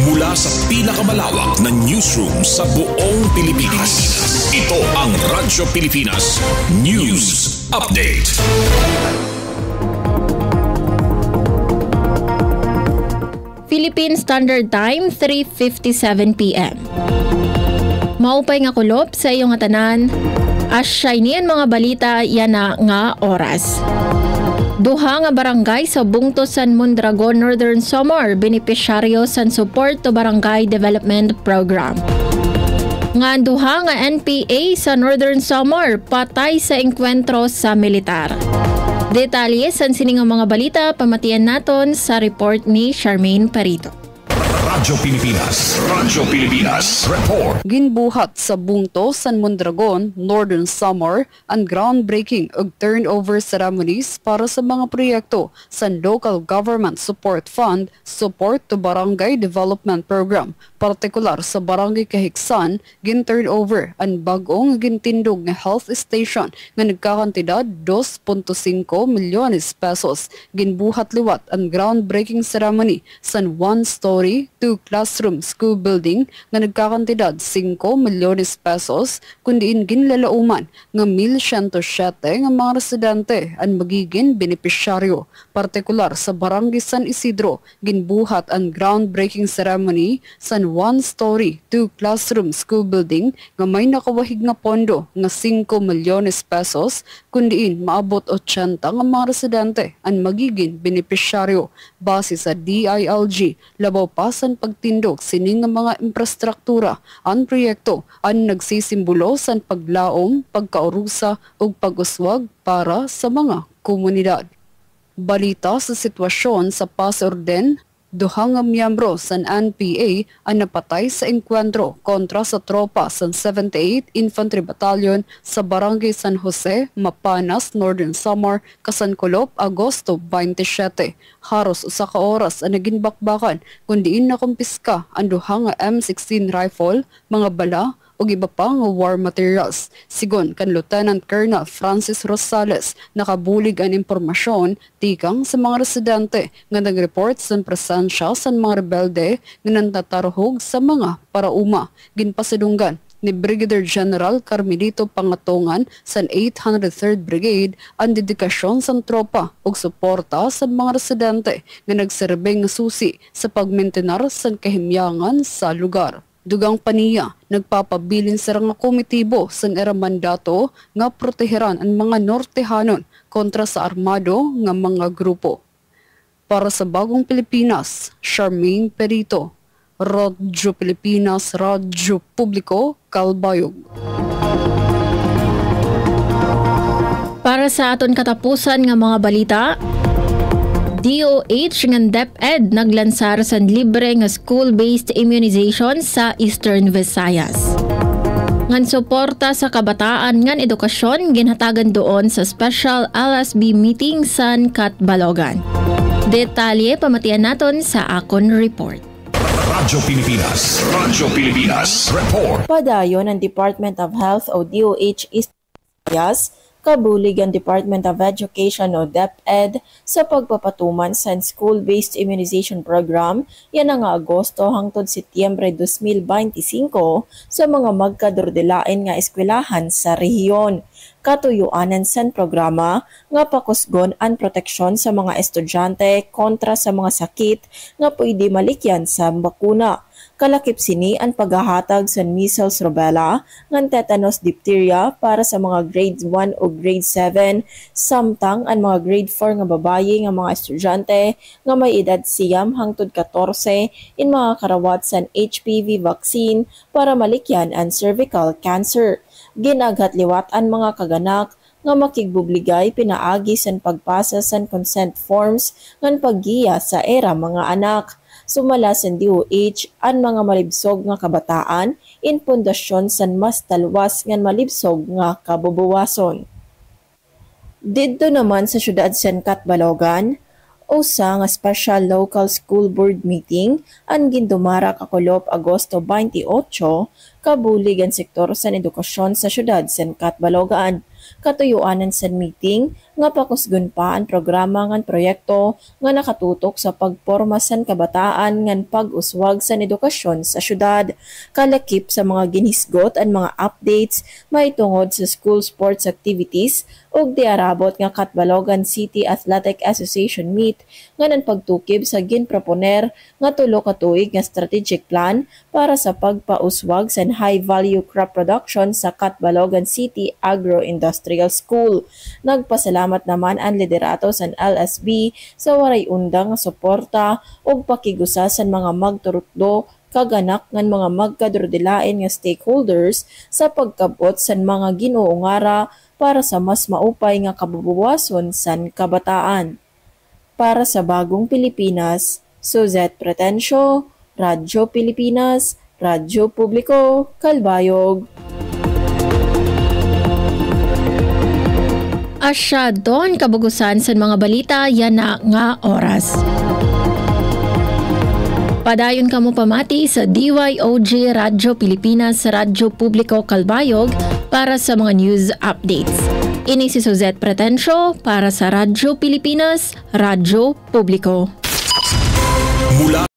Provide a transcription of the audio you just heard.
Mula sa pinakamalawak na newsroom sa buong Pilipinas. Ito ang Radyo Pilipinas News Update. Philippine Standard Time, 3:57 p.m. Maupay nga kulop sa iyong atanan. Asyay niyan mga balita yan na nga oras. Duha nga barangay sa Bungto San Mondragon, Northern Samar, benepisyaryo sa Support to Barangay Development Program. Nga duha nga NPA sa Northern Samar, patay sa engkwentro sa militar. Detalye sa sining mga balita, pamatian naton sa report ni Charmaine Perito. Radyo Pilipinas Report. Ginbuhat sa Bungto, San Mondragon, Northern Samar ang groundbreaking ug turnover ceremonies para sa mga proyekto sa Local Government Support Fund Support to Barangay Development Program. Partikular sa Barangay Kahigsan, gin-turnover ang bagong gintindog nga health station nga nagkakantidad 2.5 milyones pesos. Ginbuhat liwat ang groundbreaking ceremony sa one-story, two-classroom school building nga nagkakantidad 5 milyones pesos, kundiin ginlalauman nga 1,107 nga mga residente ang magiging benepisyaryo. Partikular sa Barangay San Isidro, ginbuhat ang groundbreaking ceremony sa one-story, two-classroom school building nga may nakawahig nga pondo nga 5 milyones pesos, kundiin maabot 80 nga mga residente ang magiging benepisyaryo. Base sa DILG, labaw pa sa pagtindog sining nga mga infrastruktura ang proyekto ang nagsisimbolo sa paglaom, pagkaurusa ug pag-uswag para sa mga komunidad. Balita sa sitwasyon sa Pasorden, duha nga miyembro sa NPA ang napatay sa engkwentro kontra sa tropa sa 78th Infantry Battalion sa Barangay San Jose, Mapanas, Northern Samar, Kasankulop, Agosto 27. Haros usa ka oras ang naging bakbakan kundiin nakumpiska ang duha nga M16 rifle, mga bala ug iba pa nga war materials. Sigon kan Lieutenant Colonel Francis Rosales, nakabulig ang impormasyon tikang sa mga residente nga nag-report sa presensya sa mga rebelde nga nantatarhog sa mga parauma. Ginpasidunggan ni Brigadier General Carmelito Pangatongan sa 803rd Brigade ang dedikasyon sa tropa ug suporta sa mga residente nga nagserbeng susi sa pagmentenar sa kahimyangan sa lugar. Dugang paniya, nagpapabilin sa nga komitibo sa mandato nga proteheran ang mga Nortehanon kontra sa armado nga mga grupo. Para sa Bagong Pilipinas, Charmaine Perito, Radyo Pilipinas, Radyo Publiko, Calbayog. Para sa aton katapusan nga mga balita, DOH ng DepEd naglansar sa libre nga school-based immunization sa Eastern Visayas. Ngan suporta sa kabataan ngan edukasyon ginhatagan doon sa special LSB meeting sa Catbalogan. Detalye pamatian naton sa akon report. Radyo Pilipinas Report. Padayon ang Department of Health o DOH Eastern Visayas kabulig ang Department of Education o DepEd sa pagpapatuman sa school-based immunization program yan ang Agosto hangtod Setyembre 2025 sa mga magkadordelain nga eskwelahan sa rehiyon. Katuyuanan sa programa nga pakusgon ang proteksyon sa mga estudyante kontra sa mga sakit nga pwede malikyan sa bakuna. Kalakip sini ang paghahatag sa measles, rubella, ngan tetanus, diphtheria para sa mga grade 1 o grade 7, samtang ang mga grade 4 nga babayi nga mga estudyante nga may edad siyam hangtod 14 in mga karawat sa HPV vaccine para malikyan ang cervical cancer. Ginaghatliwat ang mga kaganak nga makigbubligay pinaagi sa pagpasa sa consent forms ngan paggiya sa era mga anak. Sumala sa DOH ang mga malibsog nga kabataan in pundasyon sa mas talwas ngan malibsog nga kabubuwason. Didto naman sa syudad sa Catbalogan, usa nga special local school board meeting ang gindumara kakulop Agosto 28 kabulig ang sektor sa edukasyon sa syudad sa Catbalogan. katuyuanan sa meeting nga pakusgon pa ang programa ngan proyekto nga nakatutok sa pagporma san kabataan ngan pag-uswag sa edukasyon sa syudad. Kalakip sa mga ginisgot ang mga updates maitungod sa school sports activities ug diarabot nga Catbalogan City Athletic Association meet nga nan pagtukib sa ginproponer nga 3 ka tuig nga strategic plan para sa pagpauswag sa high-value crop production sa Catbalogan City Agro-Industrial School. Nagpasalamat naman ang liderato sa LSB sa waray undang nga suporta ug pakigusa sa mga magturutdo kaganak ngan mga magkadrodilain nga stakeholders sa pagkabot sa mga ginuungara para sa mas maupay nga kabubuwason san kabataan. Para sa Bagong Pilipinas, Suzette Pretencio, Radyo Pilipinas, Radyo Publiko, Kalbayog. Asya doon kabugusan sa mga balita yan na nga oras. Padayon kamo pamati sa DYOG Radyo Pilipinas, Radyo Publiko, Kalbayog para sa mga news updates. Ini si Suzette Pretencio para sa Radyo Pilipinas, Radyo Publiko. Mula